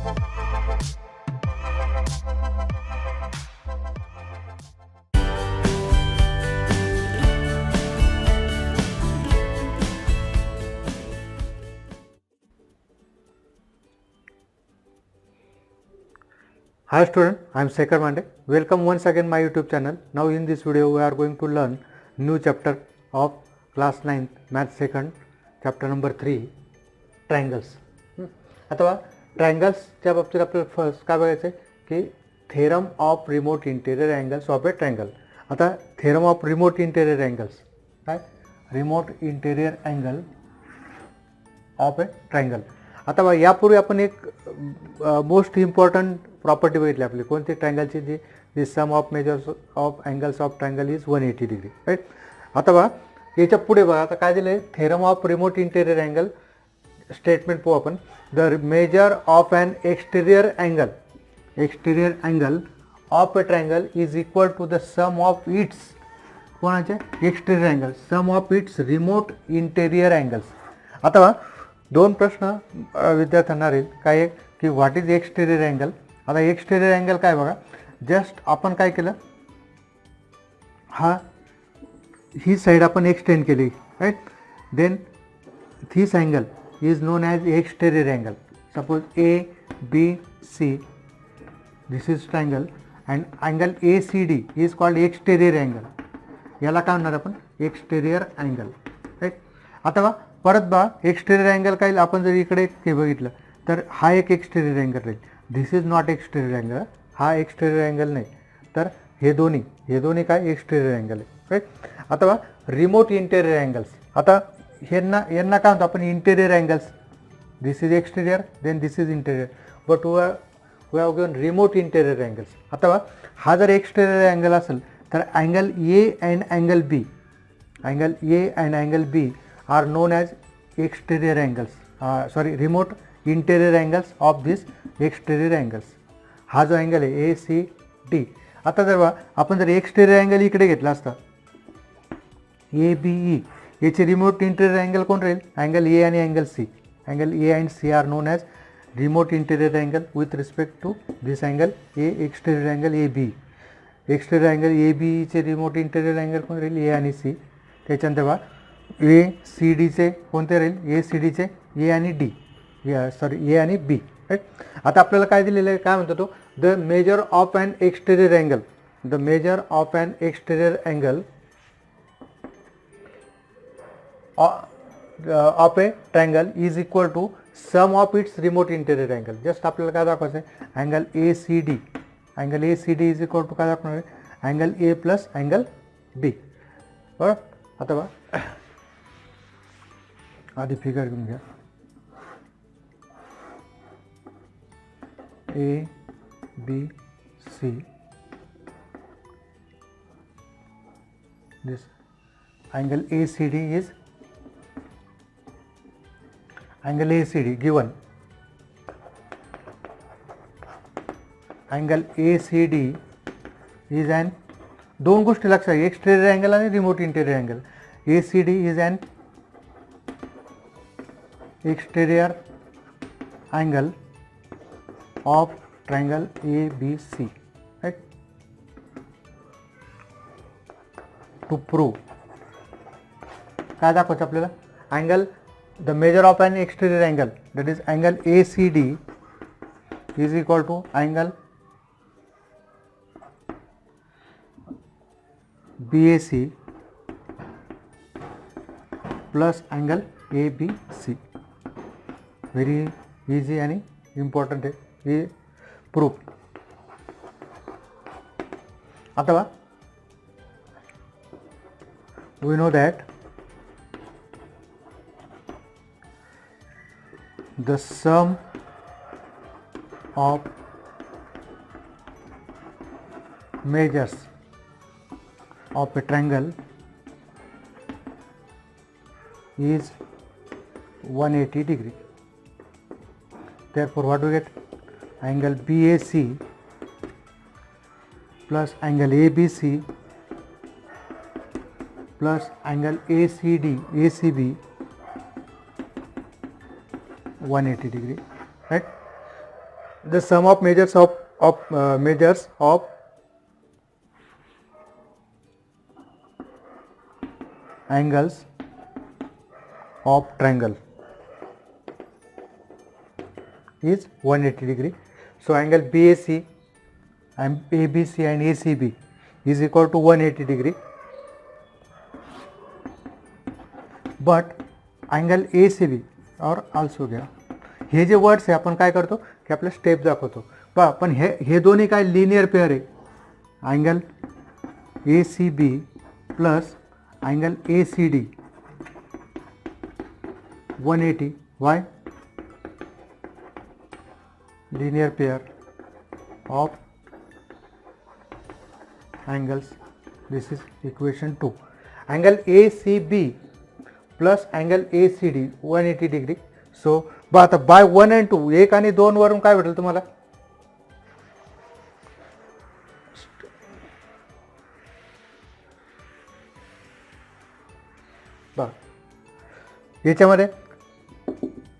Hi student, I am Sekhar Mande. Welcome once again my YouTube channel. Now in this video we are going to learn new chapter of class 9th math second chapter number 3 triangles. अथवा ट्रायंगल्सच्या बाबतीत आपल्याला first काय बघायचं आहे की theorem of remote interior angles of a triangle. आता theorem of remote interior angles काय remote interior angle of a triangle. आता बघा यापूर्वी आपण एक मोस्ट इम्पॉर्टंट प्रॉपर्टी बघितली आपली कोणती ट्रायंगलची जी sum of measures of angles of triangle is 180 degree right. आता बघा याच्या पुढे बघा आता काय दिलं आहे theorem of remote interior angle statement पाहू आपण. The measure of an exterior angle of a triangle is equal to the sum of its कोणाचे exterior angle sum of its remote interior angles. आता बघा दोन प्रश्न विद्यार्थ्यांना राहील काय एक की व्हॉट इज एक्सटेरियर अँगल. आता एक्सटेरियर अँगल काय बघा जस्ट आपण काय केलं ही साईड आपण एक्सटेंड केली right. Then this angle is known as exterior angle. Suppose ABC this is triangle and angle ACD is called exterior angle. याला काय म्हणणार आपण एक्सटेरियर अँगल राईट. आता बघा परत बघा एक्सटेरियर अँगल काय आपण जर इकडे हे बघितलं तर हा एक एक्सटेरियर अँगल राहील. दिस इज नॉट एक्सटेरियर अँगल. हा एक्सटेरियर अँगल नाही तर हे दोन्ही काय एक्सटेरियर अँगल आहे राईट. आता बघा रिमोट इंटेरियर अँगल्स. आता यांना काय म्हणतो आपण interior angles. This is exterior then this is interior but we have given remote interior angles. आता बघा हा जर एक्सटेरियर अँगल असेल तर angle A and angle B are known as exterior angles remote interior angles of this exterior angles. हा जो angle आहे ACD. आता जर आपण जर एक्सटेरियर अँगल इकडे घेतला असता ABE याचे रिमोट इंटेरियर अँगल कोण राहील अँगल A आणि angle C. Angle A and C are known as remote interior angle with respect to this angle exterior angle AB. Exterior angle ABEचे रिमोट इंटेरियर अँगल कोण राहील A आणि C. त्याच्यानंतर बघा ACDचे कोणते राहील ACDचे A आणि D A आणि B राईट. आता आपल्याला काय दिलेलं आहे काय म्हणतो तो the measure of an exterior angle of a triangle is equal to sum of its remote interior angle. Just आपल्याला काय दाखवायचं आहे angle ACD is equal to काय दाखवणार आहे angle A plus angle B बरोबर. आता बघा आधी फिगर घेऊन घ्या ABC this angle ACD is angle ACD given angle ACD is an दोन गोष्टी लक्षात एक्सटेरियर अँगल आणि remote interior angle. ACD is an exterior angle of triangle ABC right. To prove काय दाखवायचं आपल्याला angle the measure of an exterior angle that is angle ACD is equal to angle BAC plus angle ABC. Very easy आणि important आहे हे proof. आता बघा we know that the sum of measures of a triangle is 180 degree. Therefore what we get angle BAC plus angle ABC plus angle ACB 180 degree right. the sum of measures of angles of triangle is 180 degree. So angle BAC and ABC and ACB is equal to 180 degree. But angle ACB और also घ्या, हे जे words आहे आपण काय करतो की आपल्या स्टेप दाखवतो पहा, पण हे दोन्ही काय लिनियर पेअर आहे. Angle ACB plus angle ACD 180. Why? Linear pair of angles. This is equation 2. Angle ACB plus angle ACD 180 degree. So आता by 1 and 2 1 आणि 2 वरून काय भेटेल तुम्हाला? याच्यामध्ये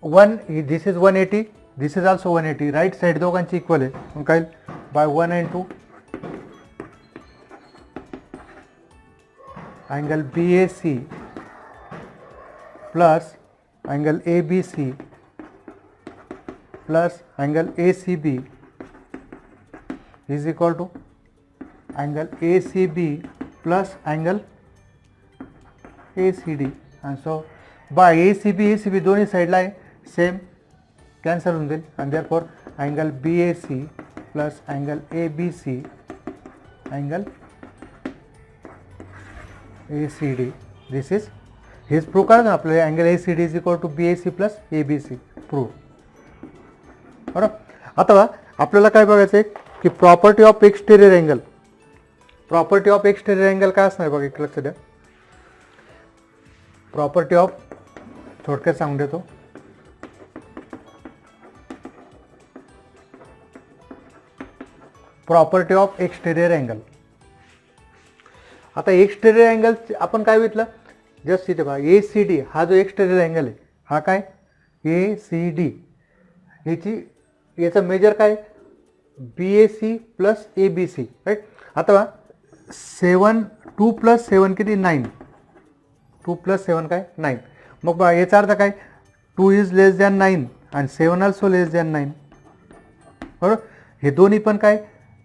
1 this is 180, this is also 180, right side दोघांची equal आहे. मग काय by 1 and 2 angle BAC plus angle ABC plus angle ACB is equal to angle ACB plus angle ACD. आणि सो बाय ACB दोन्ही साईडला आहे सेम कॅन्सल होऊन जाईल आणि therefore angle BAC plus angle ABC angle ACD. This is हेच prove करा ना आपल्याला. Angle ACD is equal to BAC plus ABC prove. बरोबर. आता आपल्याला काय बघायचं आहे की property of exterior angle. Property of exterior angle काय असणार बघा, एक लक्ष द्या. प्रॉपर्टी ऑफ थोडक्यात सांगून देतो. Property of exterior angle. आता एक्सटेरियर अँगल आपण काय घेतलं जस्ट इथे बघा, ACD हा जो एक्सटेरियर अँगल आहे हा काय ACD याचं मेजर काय BAC प्लस ABC राईट. आता 2 प्लस 7 किती 9, 2 प्लस 7 काय 9. मग बघा याचा अर्थ काय 2 इज लेस दॅन 9 आणि 7 ऑल्सो लेस दॅन 9. बरोबर. हे दोन्ही पण काय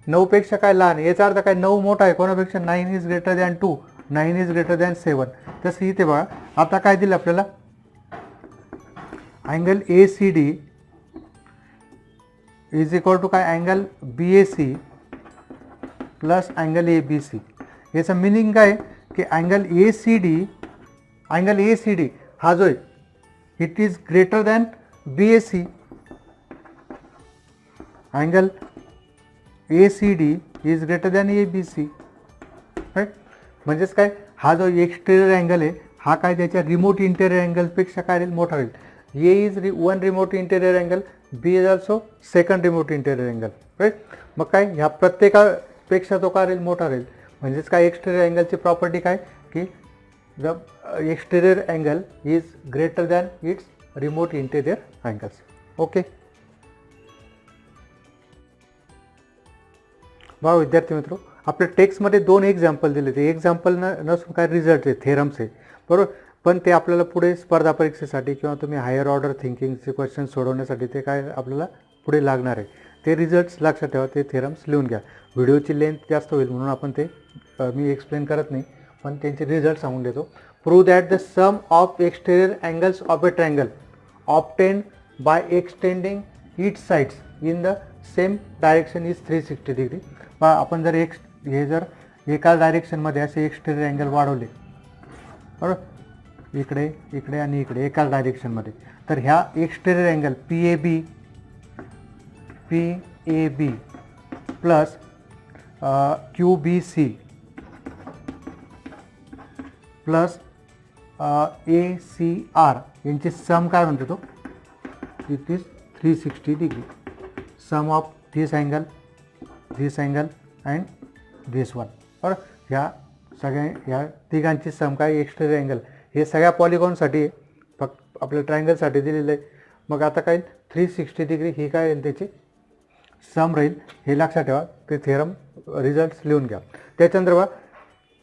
9 पेक्षा काय लहान. याचा अर्थ काय 9 मोठा आहे कोणापेक्षा, 9 is greater than 2, 9 is greater than 7. तसं इथे बघा आता काय दिलं आपल्याला angle ACD is equal to काय angle BAC plus angle ABC. याचं मिनिंग काय की अँगल ACD हा जो आहे it is greater than BAC. Angle ACD is greater than ABC right. म्हणजेच काय हा जो एक्सटेरियर अँगल आहे हा काय त्याच्या रिमोट इंटेरियर अँगलपेक्षा काय राहील मोठा राहील. A is one remote interior angle, B is also second remote interior angle right. मग काय ह्या प्रत्येकापेक्षा तो काय राहील मोठा राहील. म्हणजेच काय एक्सटेरियर अँगलची प्रॉपर्टी काय की the exterior angle is greater than it's remote interior angles. Okay. बघा विद्यार्थी मित्रो, आपल्या टेक्स्टमध्ये 2 एक्झाम्पल दिले. ते एक्झाम्पल नसून काय रिझल्ट आहे, थेरम्स आहे बरोबर. पण ते आपल्याला पुढे स्पर्धा परीक्षेसाठी किंवा तुम्ही हायर ऑर्डर थिंकिंगचे क्वेश्चन सोडवण्यासाठी ते काय आपल्याला पुढे लागणार आहे. ते रिझल्ट्स लक्षात ठेवा, ते थेरम्स लिहून घ्या. व्हिडिओची लेंथ जास्त होईल म्हणून आपण ते मी एक्सप्लेन करत नाही, पण त्यांचे रिझल्ट सांगून देतो. Prove that the sum of exterior angles of a triangle obtained by extending it sides in the same direction is 360 degree. आपण जर हे जर एका डायरेक्शनमध्ये असे एक्सटेरियर अँगल वाढवले बरोबर, इकडे आणि इकडे एकाच डायरेक्शनमध्ये, तर ह्या एक्सटेरियर अँगल PAB plus QBC plus ACR यांची सम काय म्हणतो तो it is 360 degree. Sum of this angle and this one. बरं. ह्या सगळ्या तिघांची सम काय एक्सटेरियर अँगल हे सगळ्या पॉलिगॉनसाठी फक्त आपल्या ट्रायंगलसाठी दिलेलं आहे. मग आता काय 360 डिग्री ही काय त्याची सम राहील, हे लक्षात ठेवा. ते थेरम रिझल्ट लिहून घ्या. त्याच्यानंतर बघा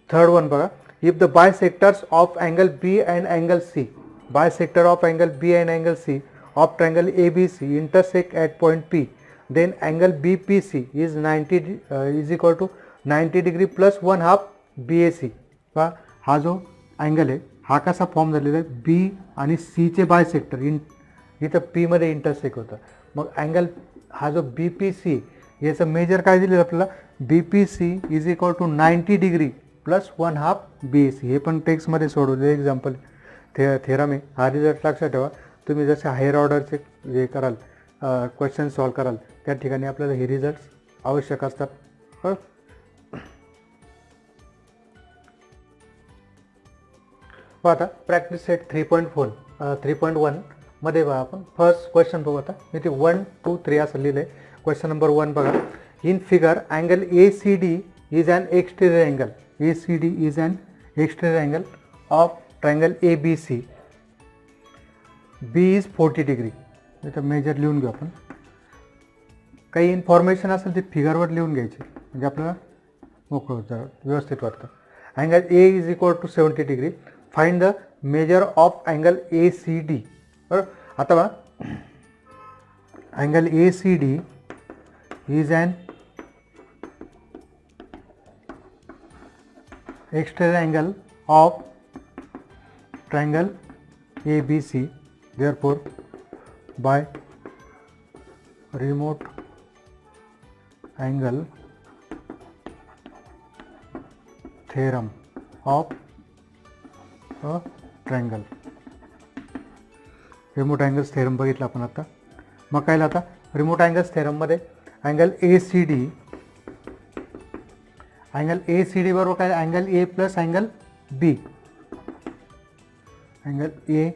थर्ड वन बघा, if the bisectors of angle B and angle C, bisector of angle B and angle C of triangle ABC intersect at point P, then angle BPC is 90 is equal to 90 degree plus 1/2 BAC. पहा हा जो angle आहे हा कसा form झालेला आहे, बी आणि सीचे बायसेक्टर इथं पी मध्ये इंटरसेक्ट होतं. मग अँगल हा जो BPC याचं मेजर काय दिलं आपल्याला, BPC is equal to 90 degree plus 1/2 BAC. हे पण टेक्स्टमध्ये सोडवले एक्झाम्पल थेरम आहे. हा रिझल्ट लक्षात ठेवा. तुम्ही जसे हायर ऑर्डरचे जे कराल क्वेश्चन सॉल्व कराल त्या ठिकाणी आपल्याला हे रिझल्ट्स आवश्यक असतात. आता प्रॅक्टिस सेट 3.1 मध्ये बघा आपण फर्स्ट क्वेश्चन बघू. आता इथे 1, 2, 3 असं लिहिलं आहे. क्वेश्चन नंबर 1 बघा, in figure angle ACD is an exterior angle, ACD is an exterior angle of triangle ABC, B is 40 degree. इथं मेजर लिहून घेऊ आपण. काही इन्फॉर्मेशन असेल ते फिगरवर लिहून घ्यायची म्हणजे आपल्याला मोकळं होतं, व्यवस्थित वाटतं. Angle A is equal to 70 degree. Find the measure of angle ACD. बरोबर. आता बघा angle ACD is an exterior angle of triangle ABC. Therefore, by remote angle theorem of a triangle, remote angles theorem बघितला आपण आता. मग काय आता remote angles थेरममध्ये अँगल ACD बरोबर काय, angle A plus angle B, angle A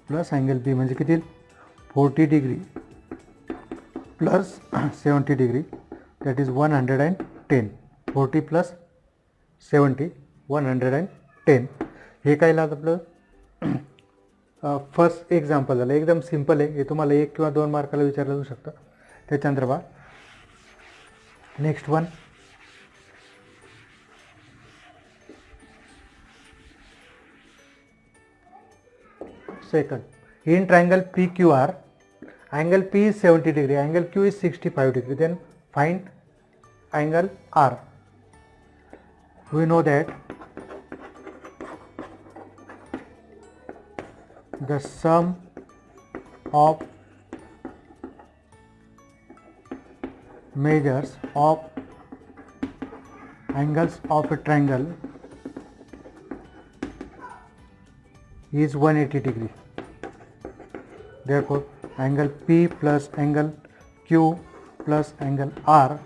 plus angle B म्हणजे किती, 40 degree plus 70 degree, that is 110. 40 plus 70 110. हे काय लागतं आपलं फर्स्ट एक्झाम्पल झालं. एकदम सिम्पल आहे. हे तुम्हाला 1 किंवा 2 मार्काला विचारलं जाऊ शकतं. त्याच्यानंतर बा next one, second, in triangle PQR, angle P is 70 degree, angle Q is 65 degree, then find angle R. We know that the sum of measures of angles of a triangle is 180 degree. Therefore, angle P plus angle Q plus angle R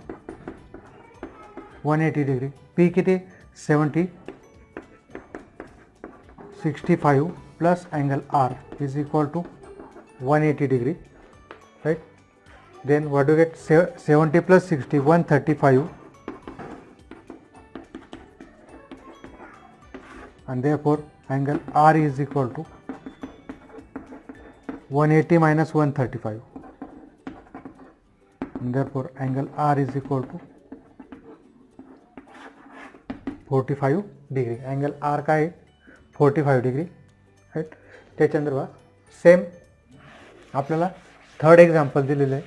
180 degree. P किती 70, 65 plus angle R is equal to 180 degree, right? Then what do you get? 70 plus 60, 135, and therefore angle R is equal to 180 minus 135, and therefore angle R is equal to 45 degree. Angle R का आहे 45 degree, right. त्याच्यानंतर बघा same आपल्याला third example दिलेलं आहे.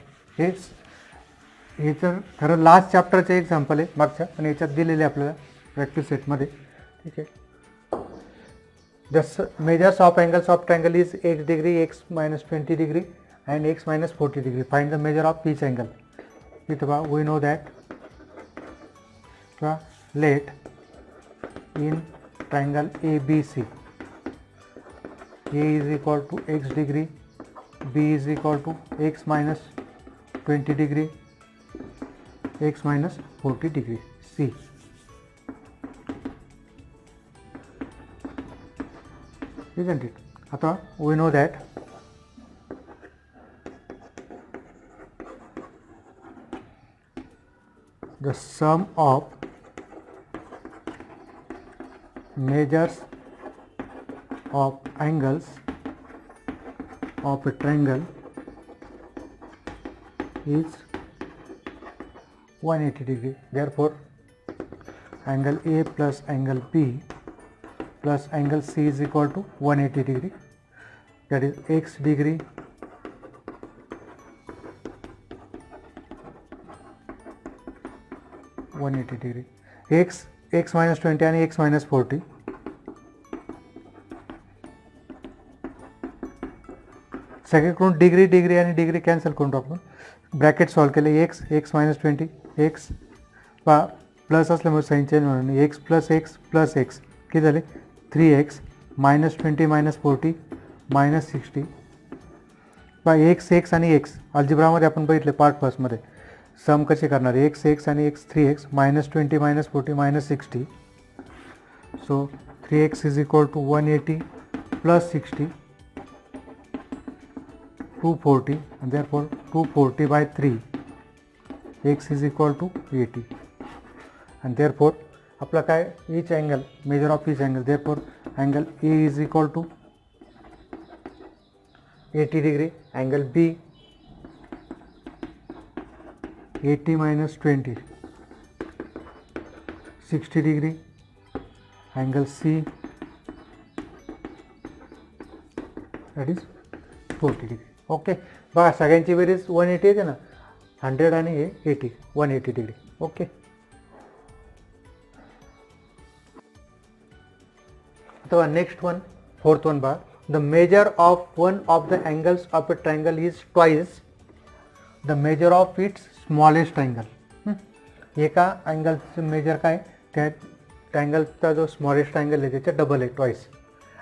हे तर खरं लास्ट चॅप्टरचे एक्झाम्पल आहे मागच्या, पण याच्यात दिलेले आपल्याला प्रॅक्टिस सेटमध्ये. ठीक आहे. The measures of angles of triangle is x degree, x minus 20 degree and x minus 40 degree. Find the measure of each angle. We know that let in triangle ABC, A is equal to x degree, B is equal to x minus 20 degree, x minus 40 degree, C. Isn't it? Atha we know that the sum of measures of angles of a triangle is 180 degree. Therefore angle A plus angle B plus angle C is equal to 180 degree, that is x degree x minus 20 आणि x minus 40. सगळीकडून degree आणि degree cancel करून टाकून bracket solve केले. X minus 20 x plus असल्यामुळे sign change म्हणून x plus x किती झाले 3x minus 20 minus 40 minus 60. X आणि एक्स अल्जिब्रामध्ये आपण बघितले पार्ट फर्स्टमध्ये सम कसे करणार एक्स आणि x 3x minus 20 minus 40 minus 60. So 3x is equal to 180 plus 60 240 and therefore 240 by 3 x is equal to 80 and therefore आपला काय each angle measure of each angle, therefore angle A is equal to 80 degree, angle B 80 minus 20 60 degree, angle C that is 40 degree. Okay बघा सगळ्यांची बेरीज 180 येते ना 100 आणि हे 80 180 degree. Okay आता नेक्स्ट वन फोर्थ वन बघा the measure of one of the angles of a triangle is twice the measure of its smallest angle. एका अँगलचं मेजर काय त्या ट्रायंगलचा जो स्मॉलेस्ट अँगल आहे त्याच्या डबल आहे twice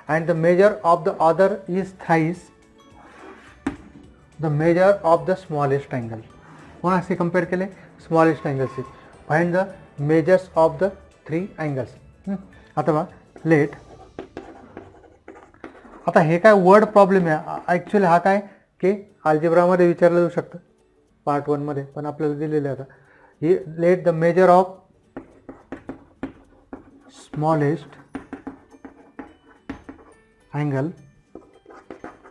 and the measure of the other is thrice the measure of the smallest angle. कोण असे compare केले स्मॉलेस्ट अँगल्सचे. Find the measures of the 3 angles. आता बघा लेट आता हे काय वर्ड प्रॉब्लेम आहे ॲक्च्युली. हा काय की अल्जेब्रामध्ये विचारलं जाऊ शकतं पार्ट 1 मध्ये पण आपल्याला दिलेलं आहे. आता ही let the measure of smallest angle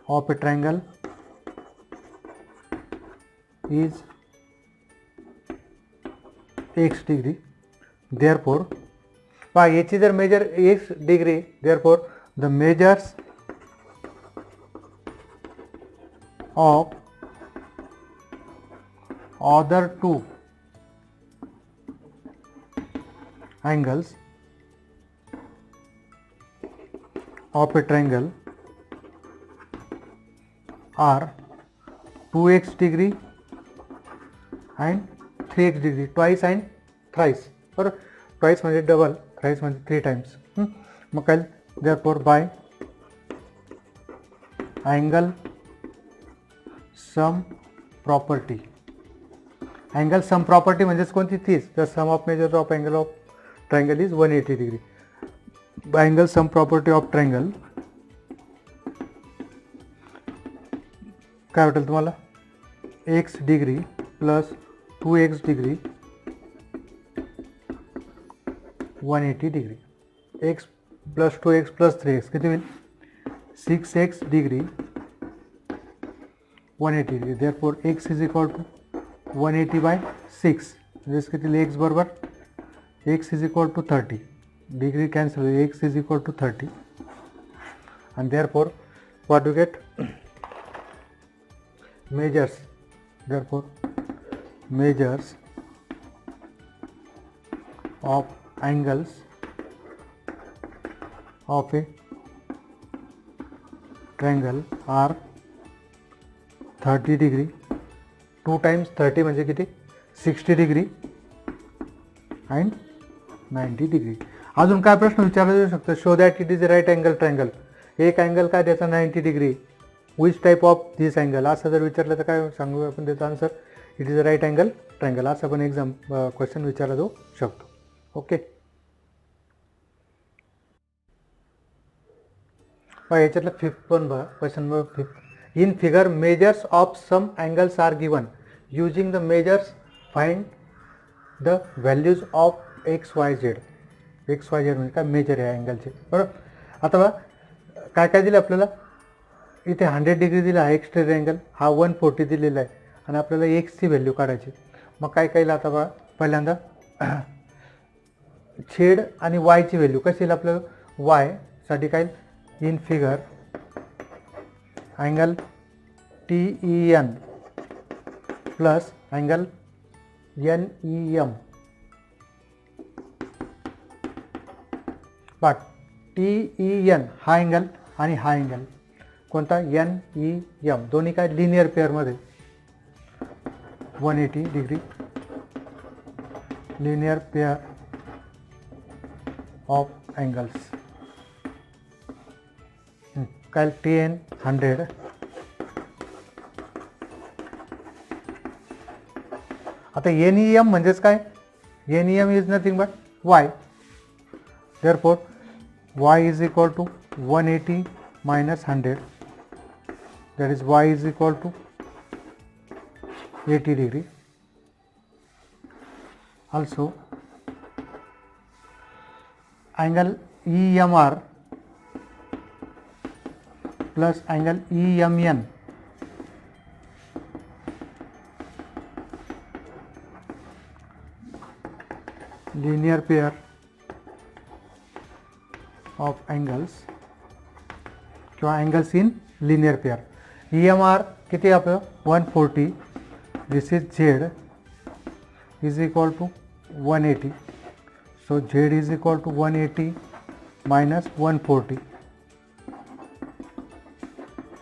of a triangle is x degree, therefore by h is the measure x degree, therefore the measures of other 2 angles of a triangle are 2x degree and 3x degree, twice and thrice. or twice म्हणजे double, thrice म्हणजे 3 times. मग काय therefore by angle sum property, angle sum property म्हणजेच कोणती तीच the sum of measures of angle of triangle is 180 degree. by angle sum property of triangle काय वाटेल तुम्हाला x degree plus 2x degree 180 degree, x plus 2x plus 3x किती होईल 6x degree 180 degree. Therefore x is equal to 180 by 6 म्हणजेच किती x बरोबर x is equal to 30 degree cancel होईल x is equal to 30 and therefore what you get measures, therefore measures of angles of a triangle are 30 degree 2 times 30 म्हणजे किती 60 degree and 90 degree. अजून काय प्रश्न विचारला जाऊ शकतो show that it is a right angle triangle. एक अँगल काय त्याचा 90 degree which type of this angle असं जर विचारलं तर काय सांगू आपण त्याचा answer it is a right angle triangle असं पण एक्झाम क्वेश्चन विचारला जाऊ शकतो. ओके याच्यातलं 5th पण बघा question number 5. In figure measures of some angles are given using the measures find the values of x y z म्हणजे काय major आहे अँगलचे बरोबर. आता बघा काय काय दिलं आपल्याला इथे 100 डिग्री दिला आहे एक्सटेरियर अँगल हा 140 दिलेला आहे आणि आपल्याला एक्सची व्हॅल्यू काढायची. मग काय केलं आता बघा पहिल्यांदा छेड आणि वायची व्हॅल्यू कशी येईल आपलं, वाय साठी काय in figure angle TEN plus angle NEM. But TEN हा अँगल आणि हा अँगल कोणता NEM दोन्ही काय लिनियर पेअरमध्ये 180 degree linear pair of angles काय TN 100. आता NEM म्हणजेच काय, NEM is nothing but y. Therefore y is equal to 180 minus 100, that is y is equal to 80 degree. Also angle EMR plus angle EMN linear pair of angles किंवा angles in linear pair. EMR किती आपलं 140, this is Z is equal to 180, so Z is equal to 180 minus 140,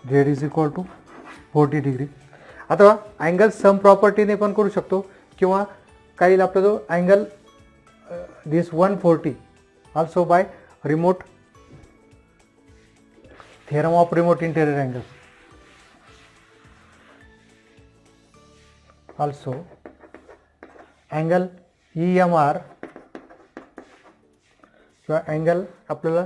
Z is equal to 40 degree. आता angle सम प्रॉपर्टीने पण करू शकतो किंवा काही आपला जो angle this 140 also by remote theorem of remote interior angle. Also angle EMR किंवा angle आपल्याला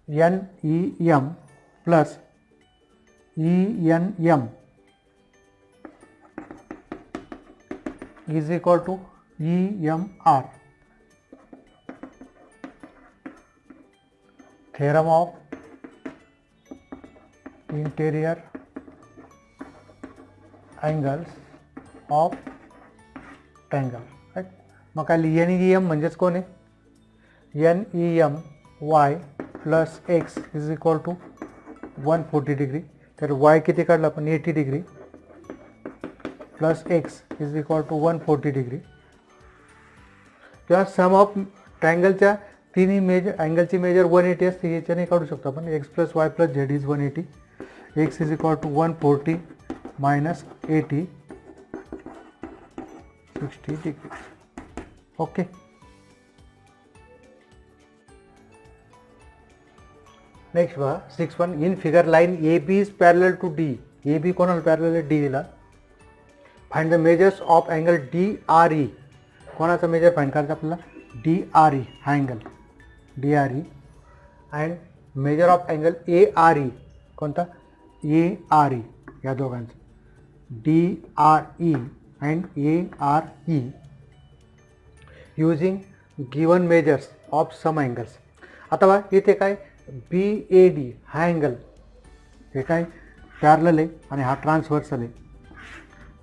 NEM plus ENM is equal to EMR. Theorem of interior angles of triangle. Right? मग काय NEM म्हणजेच कोण आहे, NEM y प्लस x is equal to 140 degree. तर y किती काढला आपण 80 degree plus x is equal to 140 degree. किंवा सम ऑफ ट्रायंगलच्या तिन्ही मेजर अँगलची मेजर 180 असते, याच्याने काढू शकतो आपण x plus y plus z is 180, x is equal to 140 minus 80 60 degree. Okay. Next बघा 6.1 in figure line AB is parallel to D. AB कोणाला पॅरलल आहे, D ला. Find the measures of angle DRE. कोणाचा measure find करायचा आपल्याला, DRE हा angle DRE and measure of angle ARE कोणता, ARE या दोघांचा DRE and ARE using given measures of some angles. आता बघा इथे काय BAD हा अँगल हे काय पॅरलल आहे आणि हा ट्रान्सव्हर्सल आहे.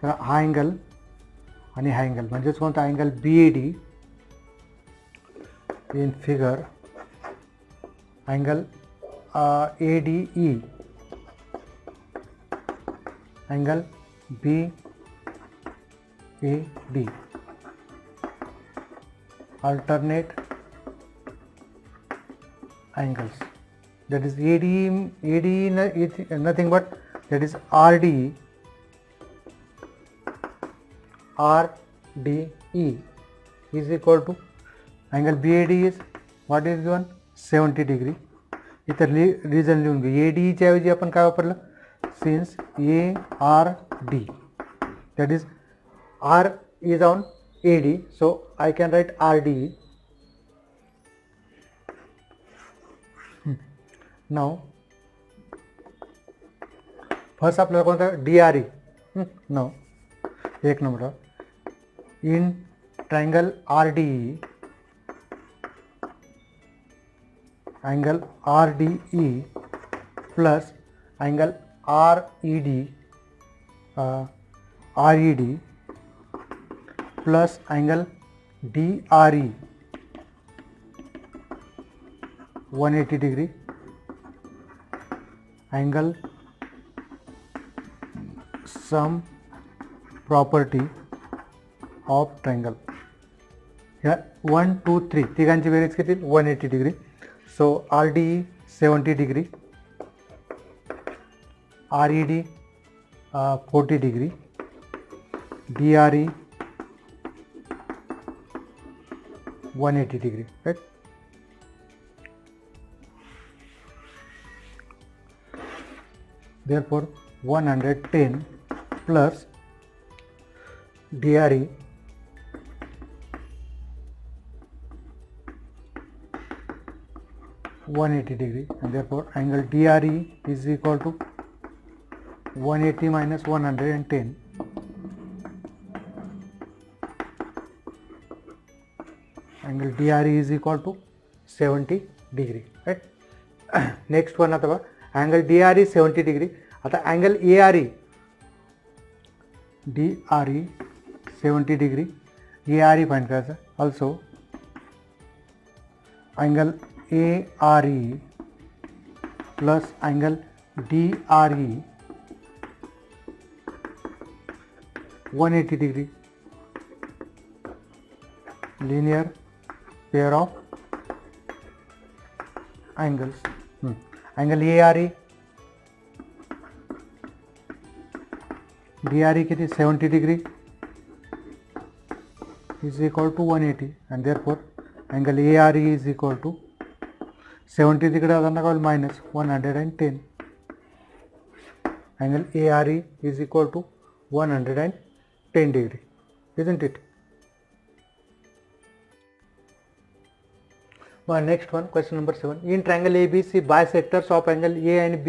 तर हा अँगल आणि हा अँगल म्हणजेच कोणता angle BAD in figure angle ADE angle BAD alternate angles, that is ADE is nothing but that is RDE is equal to angle BAD is what is given 70 degree. इतर reason लिहून घेऊ. ADE च्या ऐवजी आपण काय वापरलं, since ARD that is R is on AD, so I can write RDE. Now first आपल्याला कोणता DRE. नाव एक number in triangle RDE angle RDE plus angle RED RED plus angle DRE 180 degree, angle sum property of triangle. ह्या 1 2 3 तिघांची बेरीज किती 180 degree. So RDE 70 degree, RED 40 degree, DRE 180 degree, right? Therefore 110 plus DRE 180 degree, and therefore angle DRE is equal to 180 minus 110, angle DRE is equal to 70 degree, right? Next one आता बघा angle DRE 70 degree. आता angle ARE, DRE 70 degree, ARE find करायचं. Also angle ARE plus angle DRE 180 degree, linear pair of angles. Angle ARE DRE किती 70 degree is equal to 180, and therefore angle ARE is equal to 70 तिकडे जाताना काय minus 110. Angle ARE is equal to 110 degree, isn't it? Well, next one, question number 7. In triangle ABC, bisectors of angle A and B,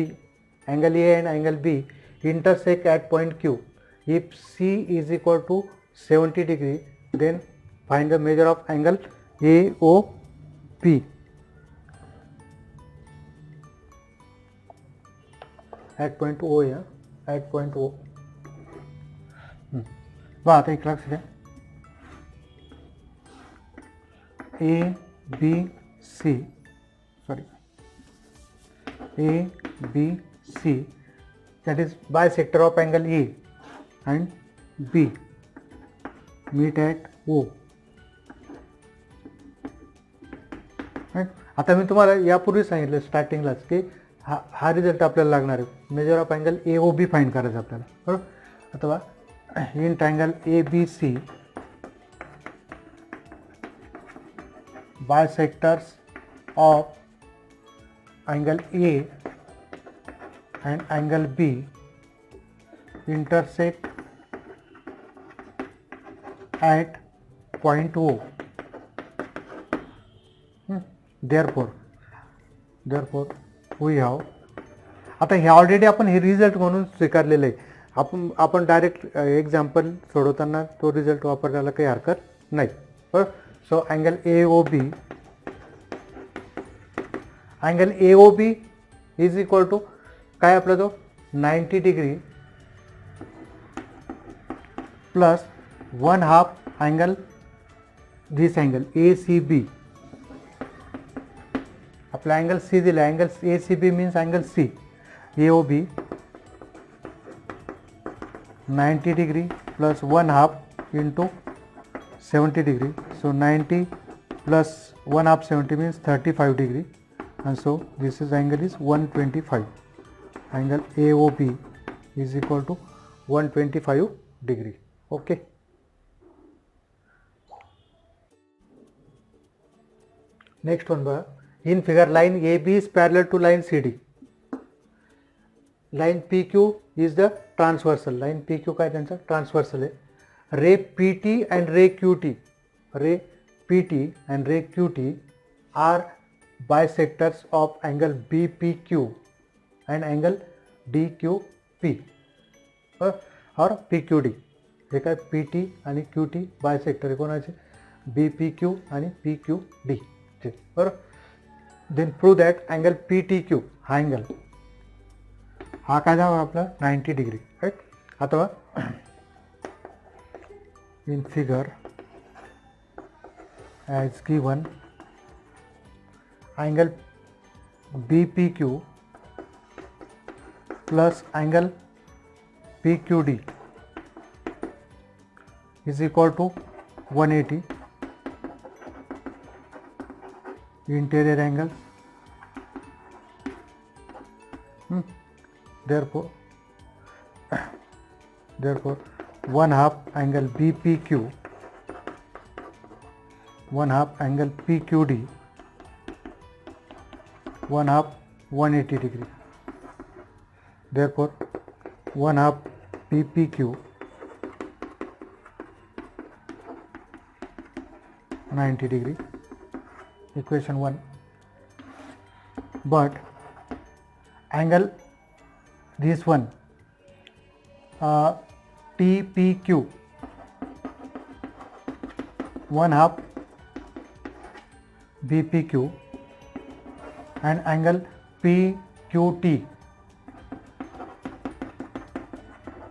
angle A and angle B intersect at point Q. If C is equal to 70 degree, then find the measure of angle AOP at point O. Yeah, at point O. बघा आता एक लक्ष द्या, ABC, that is bisector of angle A and B meet at O. Right? आता मी तुम्हाला यापूर्वी सांगितलं स्टार्टिंगलाच की हा रिझल्ट आपल्याला लागणार आहे, major of angle AOB find करायचं आपल्याला, बरोबर. आता बघा in triangle ABC, bisectors of angle A and angle B intersect at point O. Therefore we have, आता हे ऑलरेडी आपण हे रिझल्ट म्हणून स्वीकारलेलं आहे. आपण डायरेक्ट एक्झाम्पल सोडवताना तो रिझल्ट वापरायला काही हरकत नाही, बरोबर. So angle AOB is equal to काय आपला तो 90 degree plus 1/2 angle this angle ACB. आपला अँगल C दिला, angle ACB means angle C. AOB 90 degree plus 1/2 into 70 degree. So 90 plus 1/2 70 means 35 degree, and so this is angle is 125. Angle AOB is equal to 125 degree. Okay. Next one, in figure line AB is parallel to line CD. Line PQ is the transversal. Line PQ काय त्यांचा transversal आहे. रे PT and ray QT, ray PT and ray QT are bisectors of angle BPQ and angle DQP or PQD. हे काय PT आणि QT bisector आहे कोणाचे, BPQ आणि PQD चे, बरोबर. Then prove that angle PTQ हा अँगल हा काय झाला आपला 90 डिग्री, राईट. अथवा in figure as given, angle BPQ plus angle PQD is equal to 180 interior angles. Therefore 1/2 angle BPQ, 1/2 angle PQD, 1/2 180 degree. Therefore 1/2 BPQ 90 degree, equation 1. But angle this one TPQ 1/2 BPQ and angle PQT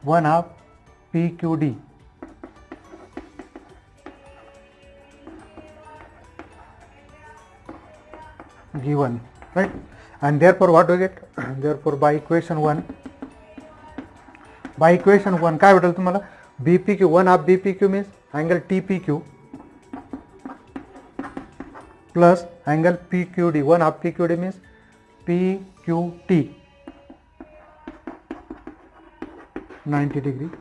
1/2 PQD given, right? And therefore what we get? Therefore by equation 1 काय भेटेल तुम्हाला? BPQ 1/2 BPQ means angle TPQ plus angle PQD, 1/2 PQD means PQT 90 degree.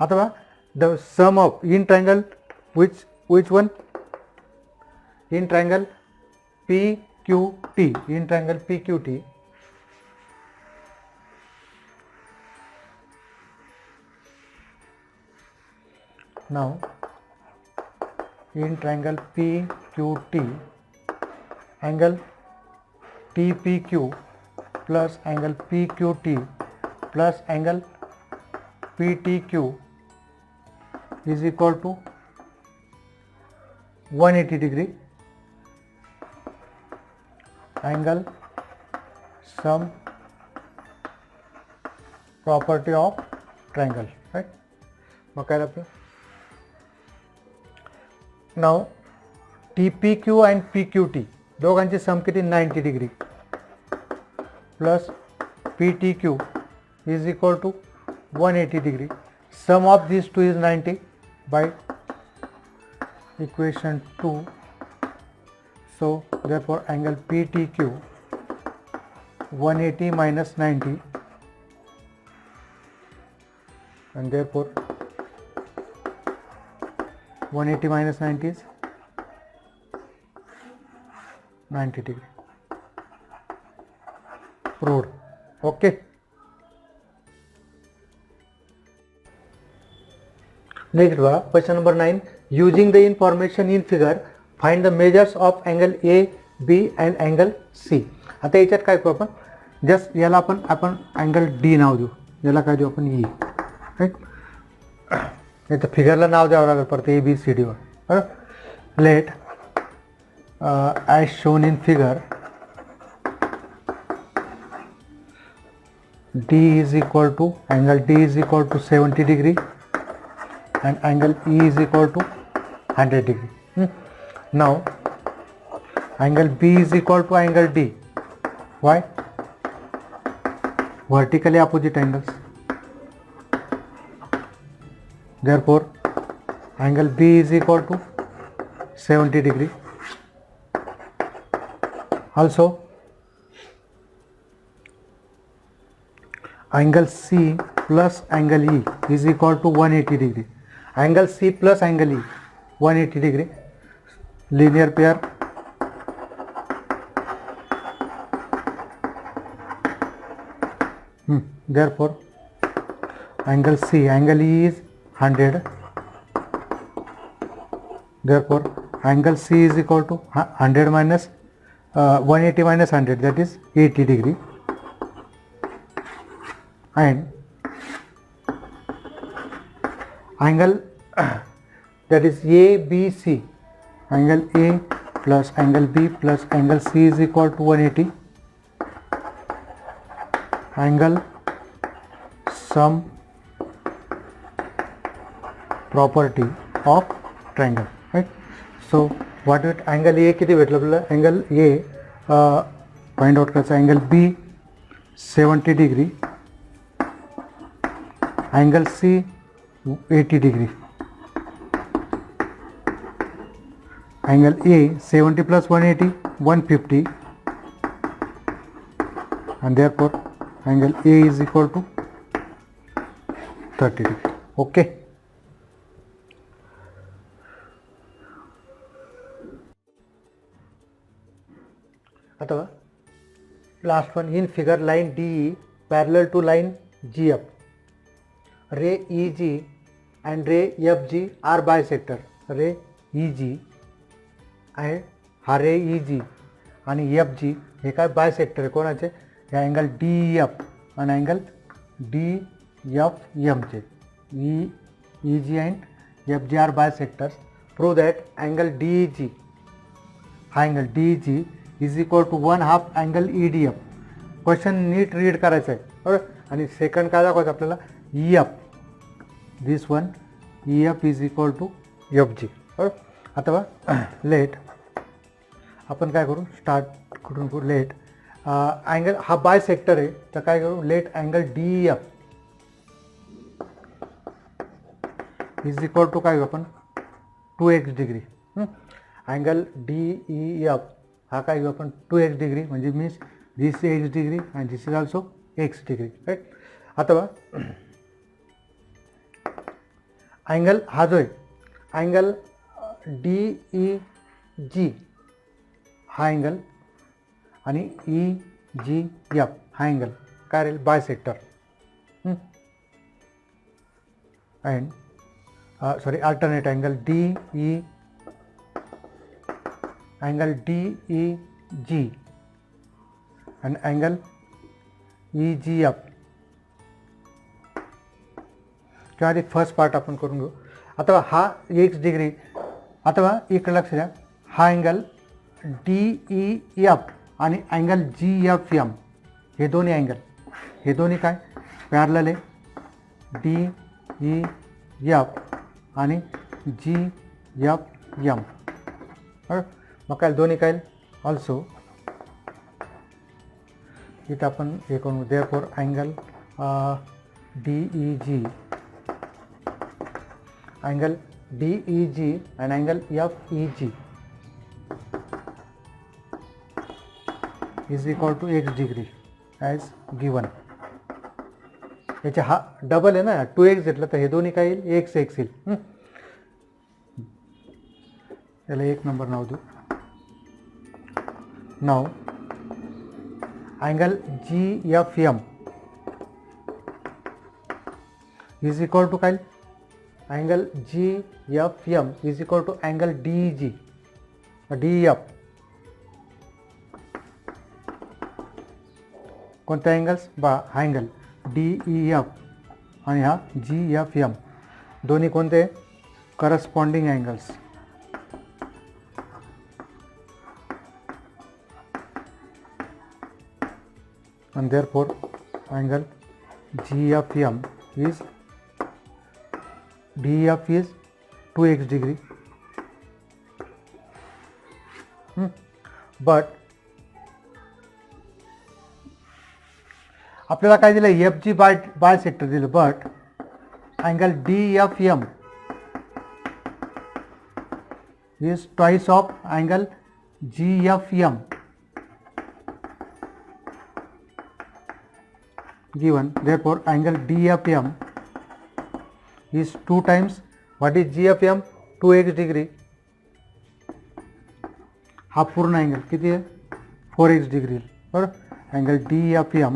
अथवा the sum of in triangle which one? In triangle PQT, in triangle PQT now in triangle PQT angle TPQ plus angle PQT plus angle PTQ is equal to 180 degree. Angle sum property of triangle, right? मग काय आपलं now TPQ and PQT दोघांची सम किती 90 degree plus PTQ is equal to 180 degree. Sum of these two is 90 by equation 2. So therefore angle PTQ 180 minus 90 and therefore 180 minus 90 is 90 degree. Proved. Okay. Next question number 9. Using the information in figure, find the measures of angle A, B and angle C. आता याच्यात काय करू आपण? Just याला आपण angle D नाव देऊ. याला काय देऊ आपण? E. राईट? नाही तर फिगरला नाव द्यावं लागेल परत ABCD वर. बरोबर? Let as shown in figure D is equal to angle D is equal to 70 degree and angle E is equal to 100 degree. Now angle B is equal to angle D. Why? Vertically opposite angles. Therefore angle B is equal to 70 degree. Also angle C plus angle E is equal to 180 degree. Angle C plus angle E 180 degree. Linear pair. Therefore angle C, angle E is 100. Therefore angle C is equal to 100 minus 180 minus 100, that is 80 degree. And angle that is ABC, angle A plus angle B plus angle C is equal to 180. angle sum property of triangle, right? So what is angle A किती भेटलं आपल्याला? angle A find out करायचं. angle B 70 degree, angle C 80 degree, angle A 70 plus 180 150, and therefore angle A is equal to 30 degree. Okay. अथवा last one, in figure line DE parallel to line GF, ray EG and ray FG are bisector. ray EG आहे, हा रे EG आणि FG हे काय bisector आहे कोणाचे? हे angle DEF आणि अँगल DFM चे. EG and FG are bisectors. Prove that angle DEG, हा angle DEG is equal to 1/2 angle EDF. Question नीट रीड करायचं आहे बरोबर. आणि सेकंड काय दाखवायचं आपल्याला? EF, this one EF is equal to FG बरोबर. अथवा लेट आपण काय करू, स्टार्ट कुठून करू? लेट अँगल हा बाय सेक्टर आहे तर काय करू? Let angle DEF is equal to काय आपण 2x डिग्री. अँगल DEF हा काय घेऊ आपण 2x डिग्री, म्हणजे means this x degree and this is also x degree, right. अथवा अँगल हा जो आहे अँगल DEG हा अँगल आणि EGF हा अँगल काय राहील? Bisector. And sorry alternate angle DEG and angle EGF. किंवा आधी फर्स्ट पार्ट आपण करून घेऊ. अथवा हा x डिग्री, अथवा इकडे लक्ष द्या, हा अँगल DEF आणि अँगल GFM हे दोन्ही अँगल, हे दोन्ही काय पॅरलल आहे? DEF आणि GFM. मग काय दोन्ही काय ऑल्सो इथं आपण हे करून therefore angle DEG and angle FEG is equal to x degree as given. याचे हा डबल आहे ना, 2x घेतलं तर हे दोन्ही काय येईल? x येईल. याला एक नंबर नाव देऊ. Now angle GFM is equal to काय? angle GFM is equal to angle DEF. कोणत्या अँगल्स? बा अँगल DEF आणि हा GFM दोन्ही कोणते? Corresponding angles. and therefore angle GFM is DEF is 2x degree. but आपल्याला काय दिलं? FG बाय सेक्टर दिलं. but angle DFM is twice of angle GFM given. Therefore angle DFM is 2 times what is GFM? 2x degree. हा पूर्ण angle किती आहे? 4x degree बरोबर. Angle DFM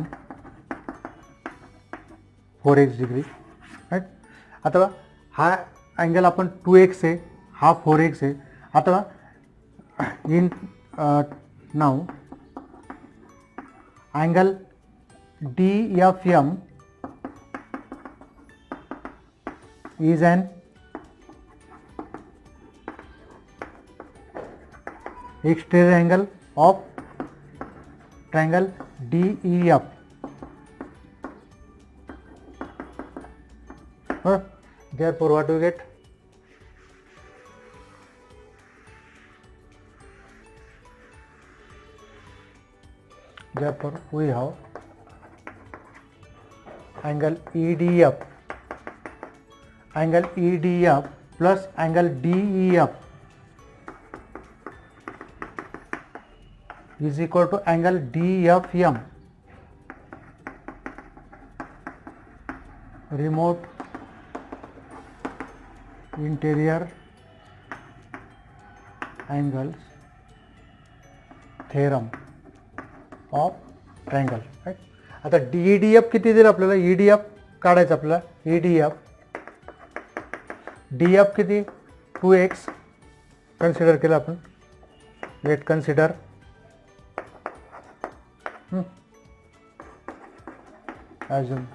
4x degree, right. अथवा हा अँगल आपण 2x आहे, हा 4x आहे. अथवा in now angle DFM is an exterior angle of triangle DEF Therefore, what do we get? Therefore, we have angle EDF, angle EDF plus angle DEF is equal to angle DFM, remote interior angles theorem of triangle. Right. आता DEDF किती दिलं आपल्याला? EDF काढायचं आपल्याला. EDF DF किती? 2x consider केलं आपण. Let consider assume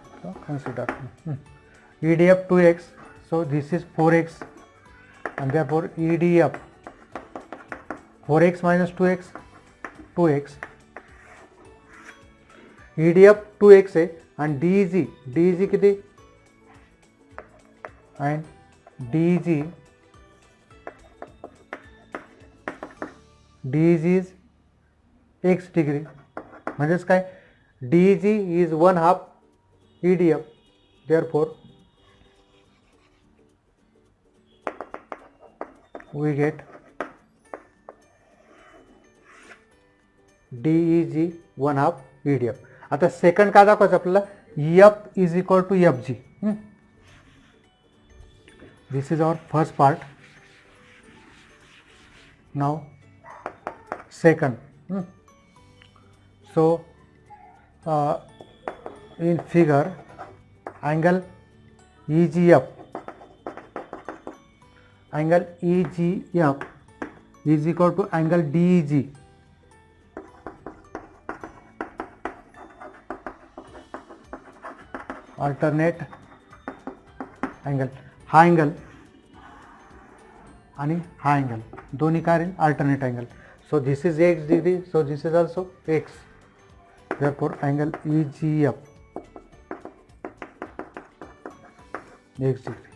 consider EDF 2x, so this is 4x and therefore EDF 4x minus 2x 2x, EDF 2x है and DEG किती? and DEG is x degree, म्हणजेच काय? DEG is 1/2 EDF, therefore we get DEG 1/2 EDF. आता second काय दाखवायचं आपल्याला? F is equal to FG. This is our first part. Now second. So in figure, angle EGF is equal to angle DEG. Alternate angle. हा angle आणि हा angle दोन्ही काय राहील? Alternate angle. So this is x degree, so this is also x. Therefore angle EGF x degree.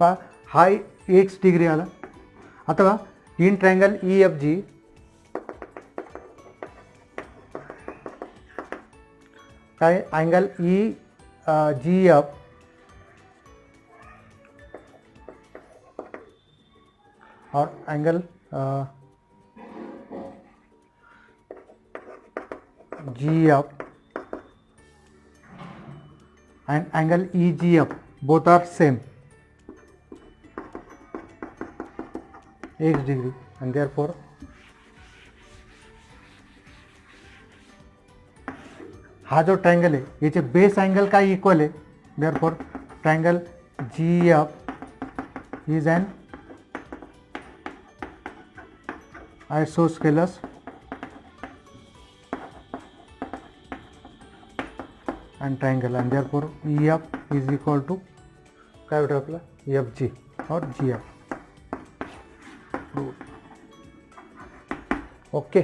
पहा हा x degree आला. आता इन ट्रायंगल EFG काय? अँगल EGF और angle GF and angle EGF both are same, x degree, and therefore हा जो triangle आहे याचे बेस अँगल काय इक्वल आहे? therefore triangle GF is an isosceles and triangle, and therefore EF is equal to काय होतं आपला? FG और GF. ओके.